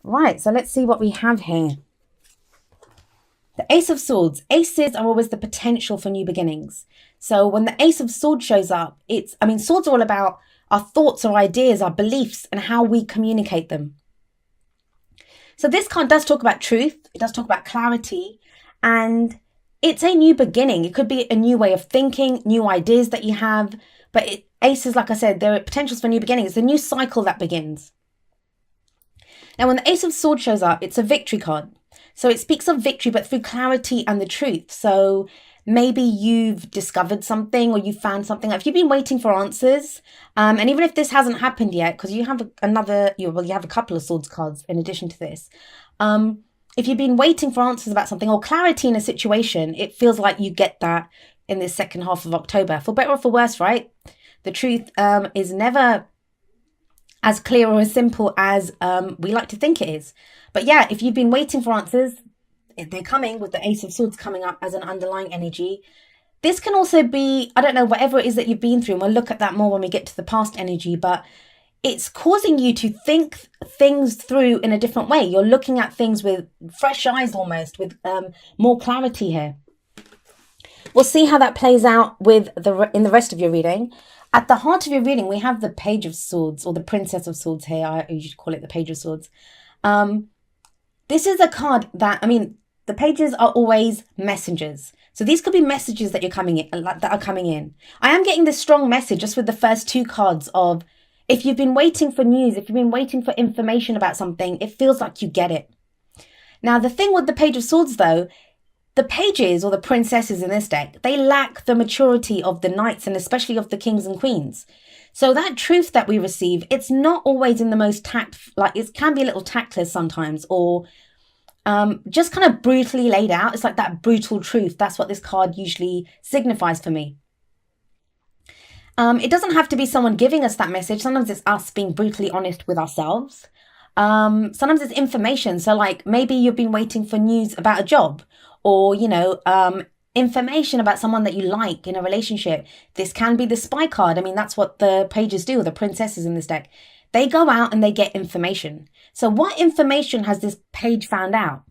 Right, so let's see what we have here. The Ace of Swords. Aces are always the potential for new beginnings. So when the Ace of Swords shows up, swords are all about our thoughts, our ideas, our beliefs, and how we communicate them. So this card does talk about truth. It does talk about clarity, and it's a new beginning. It could be a new way of thinking, new ideas that you have. But aces, like I said, there are potentials for new beginnings. It's a new cycle that begins. Now, when the Ace of Swords shows up, it's a victory card. So it speaks of victory, but through clarity and the truth. So maybe you've discovered something or you found something. If you've been waiting for answers, and even if this hasn't happened yet, because you have you have a couple of swords cards in addition to this. If you've been waiting for answers about something or clarity in a situation, it feels like you get that in this second half of October. For better or for worse, right? The truth is never as clear or as simple as we like to think it is. But yeah, if you've been waiting for answers, they're coming with the Ace of Swords coming up as an underlying energy. This can also be, I don't know, whatever it is that you've been through, and we'll look at that more when we get to the past energy, but it's causing you to think things through in a different way. You're looking at things with fresh eyes almost, with more clarity here. We'll see how that plays out in the rest of your reading. At the heart of your reading, we have the Page of Swords, or the Princess of Swords here. I usually call it the Page of Swords. This is a card that, the pages are always messengers. So these could be messages that are coming in. I am getting this strong message just with the first two cards of, if you've been waiting for news, if you've been waiting for information about something, it feels like you get it. Now, the thing with the Page of Swords, though, the pages, or the princesses in this deck, they lack the maturity of the knights and especially of the kings and queens. So that truth that we receive, it's not always in the most it can be a little tactless sometimes, or just kind of brutally laid out. It's like that brutal truth. That's what this card usually signifies for me. It doesn't have to be someone giving us that message. Sometimes it's us being brutally honest with ourselves. Sometimes it's information. So like maybe you've been waiting for news about a job, or, information about someone that you like in a relationship. This can be the spy card. That's what the pages do, the princesses in this deck. They go out and they get information. So what information has this page found out?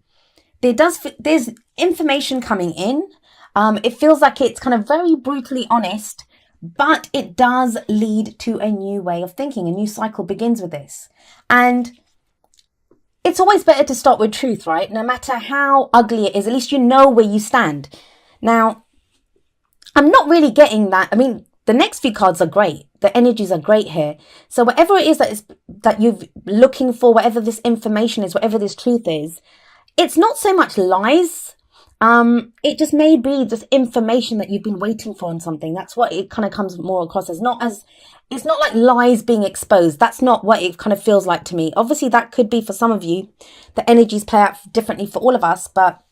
There's information coming in. It feels like it's kind of very brutally honest, but it does lead to a new way of thinking. A new cycle begins with this. And it's always better to start with truth, right? No matter how ugly it is, at least you know where you stand. Now, I'm not really getting that. The next few cards are great. The energies are great here. So whatever it is that you're looking for, whatever this information is, whatever this truth is, it's not so much lies. It just may be just information that you've been waiting for on something. That's what it kind of comes more across as. It's not like lies being exposed. That's not what it kind of feels like to me. Obviously, that could be for some of you. The energies play out differently for all of us, but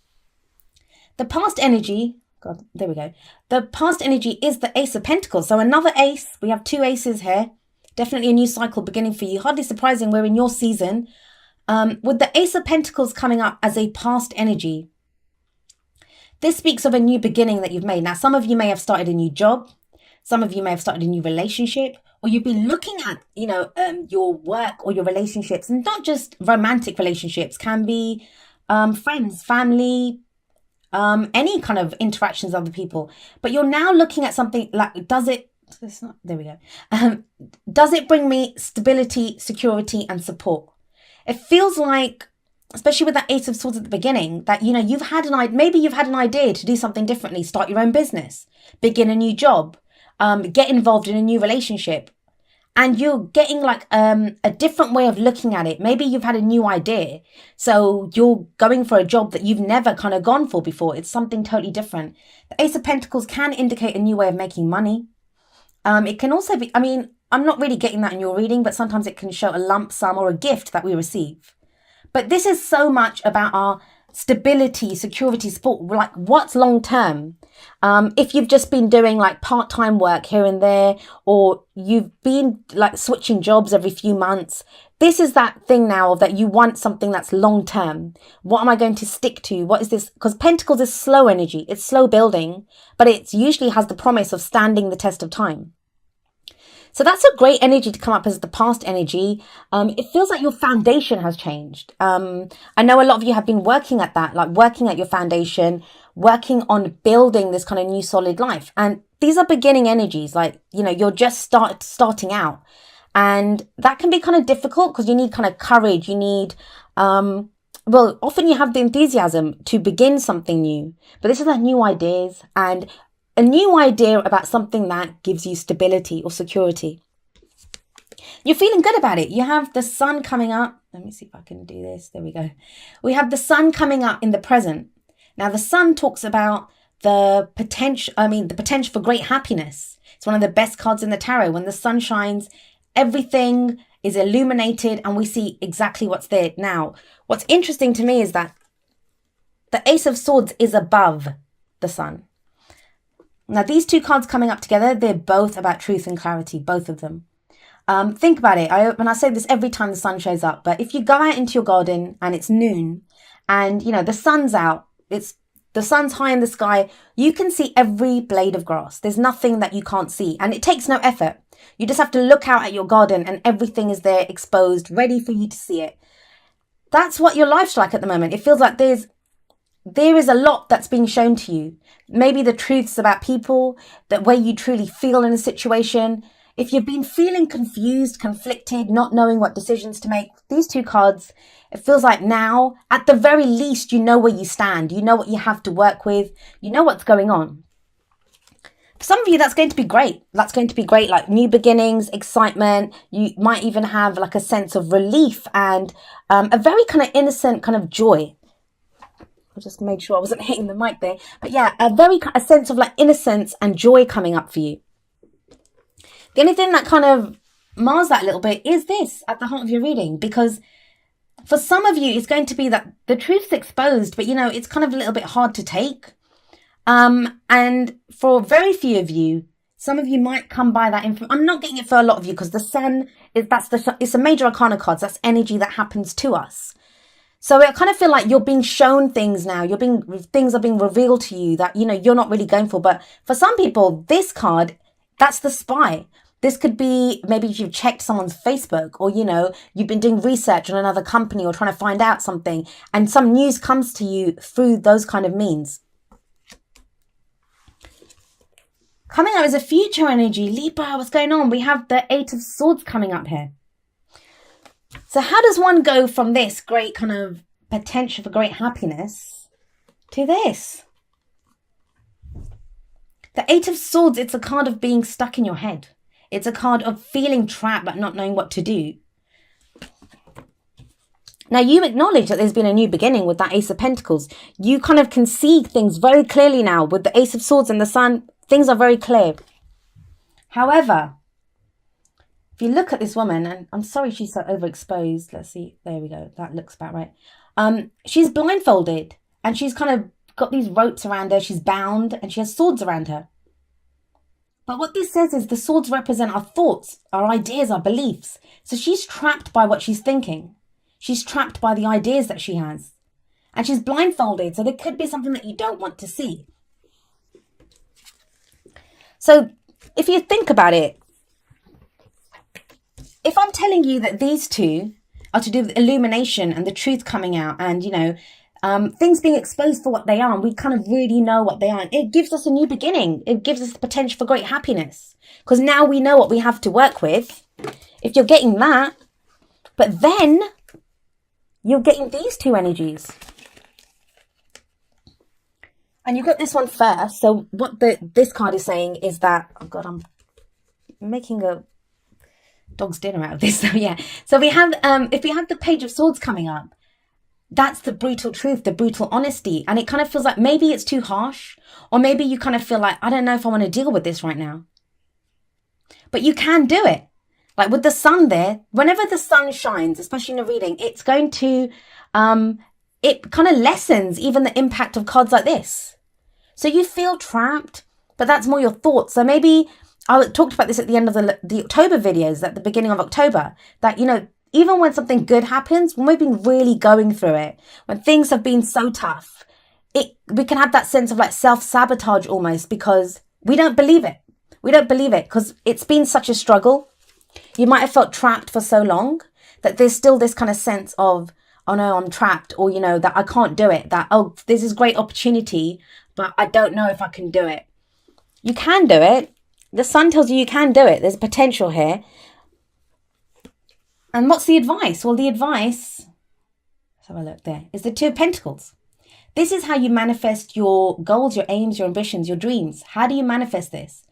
the past energy, God, there we go. The past energy is the Ace of Pentacles. So another ace. We have two aces here. Definitely a new cycle beginning for you. Hardly surprising we're in your season. With the Ace of Pentacles coming up as a past energy, this speaks of a new beginning that you've made. Now, some of you may have started a new job. Some of you may have started a new relationship, or you've been looking at, your work or your relationships, and not just romantic relationships, can be friends, family, any kind of interactions with other people. But you're now looking at something like, does it bring me stability, security, and support? It feels like, especially with that Ace of Swords at the beginning, that, maybe you've had an idea to do something differently, start your own business, begin a new job, get involved in a new relationship, and you're getting like a different way of looking at it. Maybe you've had a new idea, so you're going for a job that you've never kind of gone for before. It's something totally different. The Ace of Pentacles can indicate a new way of making money. It can also be, I'm not really getting that in your reading, but sometimes it can show a lump sum or a gift that we receive. But this is so much about our stability, security, support, like what's long term. If you've just been doing like part-time work here and there, or you've been like switching jobs every few months, this is that thing now that you want something that's long term. What am I going to stick to? What is this? Because Pentacles is slow energy. It's slow building, but it usually has the promise of standing the test of time. So that's a great energy to come up as the past energy. It feels like your foundation has changed. I know a lot of you have been working at that, like working at your foundation, working on building this kind of new solid life. And these are beginning energies, like, you know, you're just starting out. And that can be kind of difficult because you need kind of courage. You need, well, often you have the enthusiasm to begin something new, but this is like new ideas and a new idea about something that gives you stability or security. You're feeling good about it. You have the sun coming up. Let me see if I can do this. There we go. We have the sun coming up in the present. Now, the sun talks about the potential for great happiness. It's one of the best cards in the tarot. When the sun shines, everything is illuminated and we see exactly what's there. Now, what's interesting to me is that the Ace of Swords is above the sun. Now, these two cards coming up together, they're both about truth and clarity, both of them. Think about it. And I say this every time the sun shows up, but if you go out into your garden and it's noon and, you know, the sun's out, the sun's high in the sky, you can see every blade of grass. There's nothing that you can't see, and it takes no effort. You just have to look out at your garden and everything is there exposed, ready for you to see it. That's what your life's like at the moment. It feels like there is a lot that's being shown to you. Maybe the truths about people, the way you truly feel in a situation. If you've been feeling confused, conflicted, not knowing what decisions to make, these two cards, it feels like now, at the very least, you know where you stand. You know what you have to work with. You know what's going on. For some of you, that's going to be great. That's going to be great, like new beginnings, excitement. You might even have like a sense of relief and a very kind of innocent kind of joy. I just made sure I wasn't hitting the mic there. But yeah, a sense of like innocence and joy coming up for you. The only thing that kind of mars that a little bit is this at the heart of your reading, because for some of you, it's going to be that the truth's exposed, but you know, it's kind of a little bit hard to take. And for very few of you, some of you might come by that info. I'm not getting it for a lot of you because the sun it's a major arcana card. So that's energy that happens to us. So I kind of feel like you're being shown things now. Things are being revealed to you that, you know, you're not really going for. But for some people, this card, that's the spy. This could be maybe if you've checked someone's Facebook, or, you know, you've been doing research on another company or trying to find out something and some news comes to you through those kind of means. Coming up is a future energy. Libra, what's going on? We have the Eight of Swords coming up here. So how does one go from this great kind of potential for great happiness to this? The Eight of Swords, it's a card of being stuck in your head. It's a card of feeling trapped but not knowing what to do. Now, you acknowledge that there's been a new beginning with that Ace of Pentacles. You kind of can see things very clearly now with the Ace of Swords and the Sun. Things are very clear. However, if you look at this woman, and I'm sorry she's so overexposed. Let's see. There we go. That looks about right. She's blindfolded and she's kind of got these ropes around her. She's bound and she has swords around her. But what this says is the swords represent our thoughts, our ideas, our beliefs. So she's trapped by what she's thinking. She's trapped by the ideas that she has. And she's blindfolded. So there could be something that you don't want to see. So if you think about it, if I'm telling you that these two are to do with illumination and the truth coming out and, you know, things being exposed for what they are, and we kind of really know what they are, it gives us a new beginning. It gives us the potential for great happiness because now we know what we have to work with. If you're getting that, but then you're getting these two energies. And you got this one first. So what this card is saying is that, oh God, I'm making a dog's dinner out of this. So yeah. So we have, if we have the Page of Swords coming up, that's the brutal truth, the brutal honesty. And it kind of feels like maybe it's too harsh, or maybe you kind of feel like, I don't know if I want to deal with this right now. But you can do it. Like with the sun there, whenever the sun shines, especially in a reading, it's going to, it kind of lessens even the impact of cards like this. So you feel trapped, but that's more your thoughts. So maybe I talked about this at the end of the October videos, at the beginning of October, that, you know, even when something good happens, when we've been really going through it, when things have been so tough, we can have that sense of like self-sabotage almost because we don't believe it. We don't believe it because it's been such a struggle. You might have felt trapped for so long that there's still this kind of sense of, oh no, I'm trapped, or, that I can't do it, that, oh, this is great opportunity, but I don't know if I can do it. You can do it. The sun tells you can do it. There's potential here. And what's the advice? Well, the advice, let's have a look there, is the Two of Pentacles. This is how you manifest your goals, your aims, your ambitions, your dreams. How do you manifest this?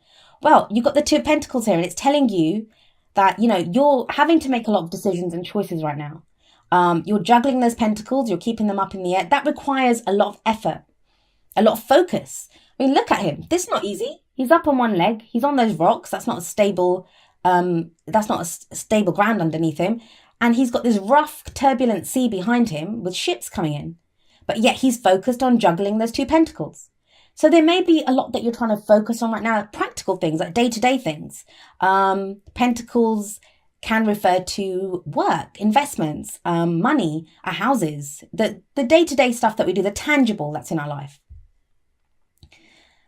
Well, you've got the Two of Pentacles here, and it's telling you that, you're having to make a lot of decisions and choices right now. You're juggling those pentacles, you're keeping them up in the air. That requires a lot of effort, a lot of focus. I mean, look at him. This is not easy. He's up on one leg. He's on those rocks. That's not a stable ground underneath him. And he's got this rough, turbulent sea behind him with ships coming in. But yet he's focused on juggling those two pentacles. So there may be a lot that you're trying to focus on right now, practical things, like day-to-day things. Pentacles can refer to work, investments, money, our houses, the day-to-day stuff that we do, the tangible that's in our life.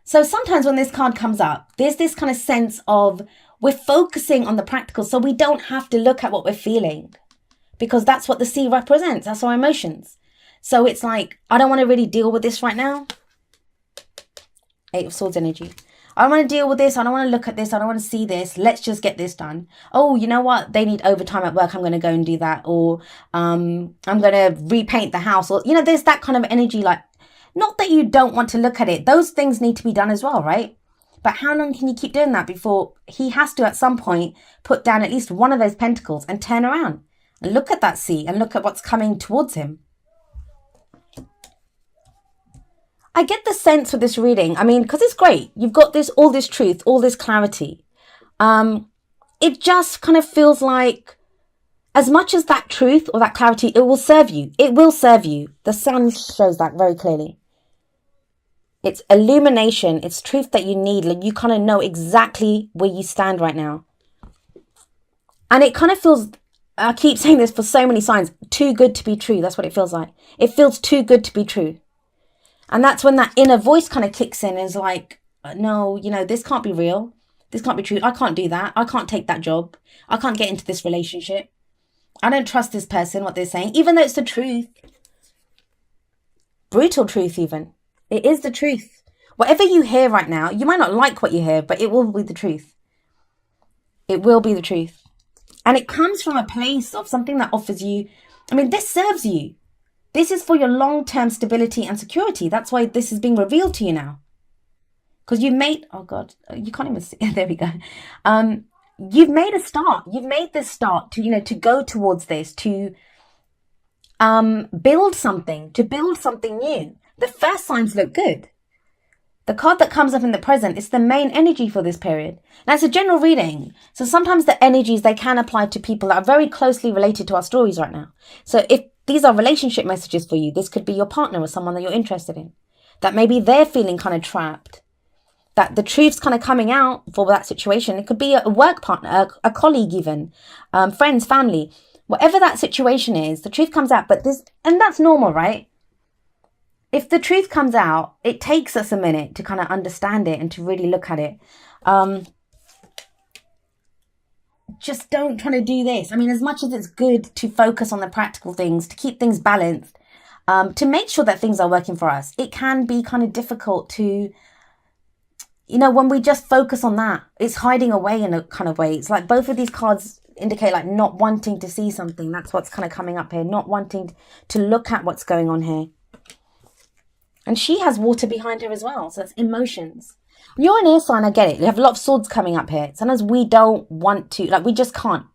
So sometimes when this card comes up, there's this kind of sense of we're focusing on the practical, so we don't have to look at what we're feeling, because that's what the sea represents. That's our emotions. So it's like, I don't want to really deal with this right now. Eight of Swords energy. I don't want to deal with this. I don't want to look at this. I don't want to see this. Let's just get this done. Oh, you know what? They need overtime at work. I'm going to go and do that. Or I'm going to repaint the house. Or, there's that kind of energy. Like, not that you don't want to look at it. Those things need to be done as well, right? But how long can you keep doing that before he has to, at some point, put down at least one of those pentacles and turn around and look at that sea and look at what's coming towards him? I get the sense with this reading, because it's great. You've got all this truth, all this clarity. It just kind of feels like, as much as that truth or that clarity, it will serve you. It will serve you. The sun shows that very clearly. It's illumination. It's truth that you need. Like, you kind of know exactly where you stand right now. And it kind of feels, I keep saying this for so many signs, too good to be true. That's what it feels like. It feels too good to be true. And that's when that inner voice kind of kicks in and is like, no, this can't be real. This can't be true. I can't do that. I can't take that job. I can't get into this relationship. I don't trust this person, what they're saying, even though it's the truth. Brutal truth even. It is the truth. Whatever you hear right now, you might not like what you hear, but it will be the truth. It will be the truth. And it comes from a place of something that offers you, this serves you. This is for your long-term stability and security. That's why this is being revealed to you now. Because you've made, oh God, you can't even see, there we go. You've made a start. You've made this start to go towards this, to build something new. The first signs look good. The card that comes up in the present is the main energy for this period. Now, it's a general reading. So sometimes the energies, they can apply to people that are very closely related to our stories right now. So if these are relationship messages for you, this could be your partner or someone that you're interested in, that maybe they're feeling kind of trapped, that the truth's kind of coming out for that situation. It could be a work partner, a colleague even, friends, family, whatever that situation is, the truth comes out. And that's normal, right? If the truth comes out, it takes us a minute to kind of understand it and to really look at it. Just don't try to do this. As much as it's good to focus on the practical things, to keep things balanced, to make sure that things are working for us, it can be kind of difficult to, when we just focus on that, it's hiding away in a kind of way. It's like both of these cards indicate like not wanting to see something. That's what's kind of coming up here, not wanting to look at what's going on here. And she has water behind her as well. So that's emotions. You're an air sign, I get it. You have a lot of swords coming up here. Sometimes we don't want to, we just can't.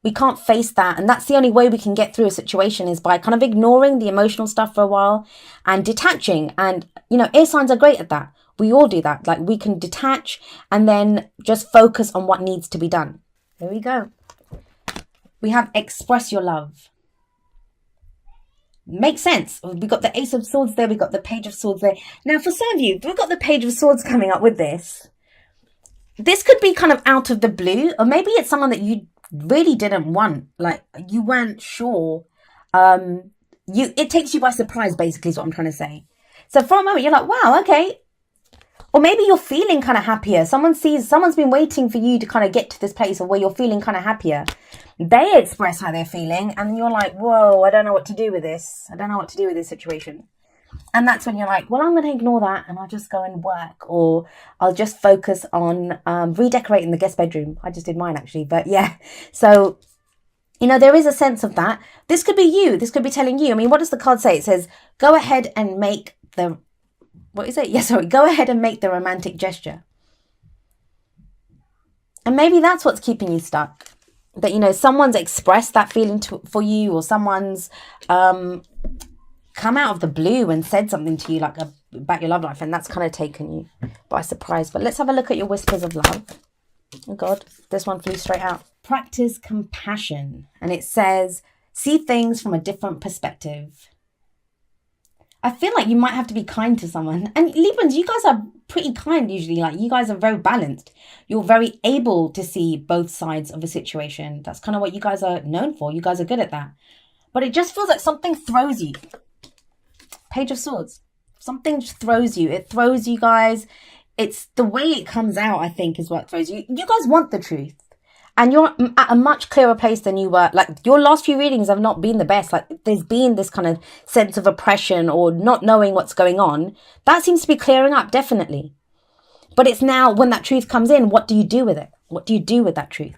We can't face that. And that's the only way we can get through a situation, is by kind of ignoring the emotional stuff for a while and detaching. And, air signs are great at that. We all do that. Like, we can detach and then just focus on what needs to be done. There we go. We have express your love. Makes sense. We've got the Ace of Swords there. We've got the Page of Swords there. Now, for some of you, we've got the Page of Swords coming up with this. This could be kind of out of the blue, or maybe it's someone that you really didn't want. Like, you weren't sure. It takes you by surprise, basically, is what I'm trying to say. So for a moment, you're like, wow, okay. Or maybe you're feeling kind of happier. Someone's been waiting for you to kind of get to this place of where you're feeling kind of happier. They express how they're feeling, and you're like, whoa, I don't know what to do with this. I don't know what to do with this situation. And that's when you're like, well, I'm going to ignore that and I'll just go and work, or I'll just focus on redecorating the guest bedroom. I just did mine actually, but yeah. So, you know, there is a sense of that. This could be you. This could be telling you. I mean, what does the card say? It says, go ahead and make the, what is it? Yeah, sorry. Go ahead and make the romantic gesture. And maybe that's what's keeping you stuck. That, you know, someone's expressed that feeling for you, or someone's come out of the blue and said something to you like about your love life, and that's kind of taken you by surprise. But let's have a look at your whispers of love. Oh God, this one flew straight out. Practice compassion. And it says, see things from a different perspective. I feel like you might have to be kind to someone. And Librans, you guys are pretty kind usually. Like, you guys are very balanced. You're very able to see both sides of a situation. That's kind of what you guys are known for. You guys are good at that. But it just feels like something throws you. Page of Swords. Something just throws you. It throws you guys. It's the way it comes out, I think, is what throws you. You guys want the truth. And you're at a much clearer place than you were. Like, your last few readings have not been the best. Like, there's been this kind of sense of oppression or not knowing what's going on. That seems to be clearing up, definitely. But it's now, when that truth comes in, what do you do with it? What do you do with that truth?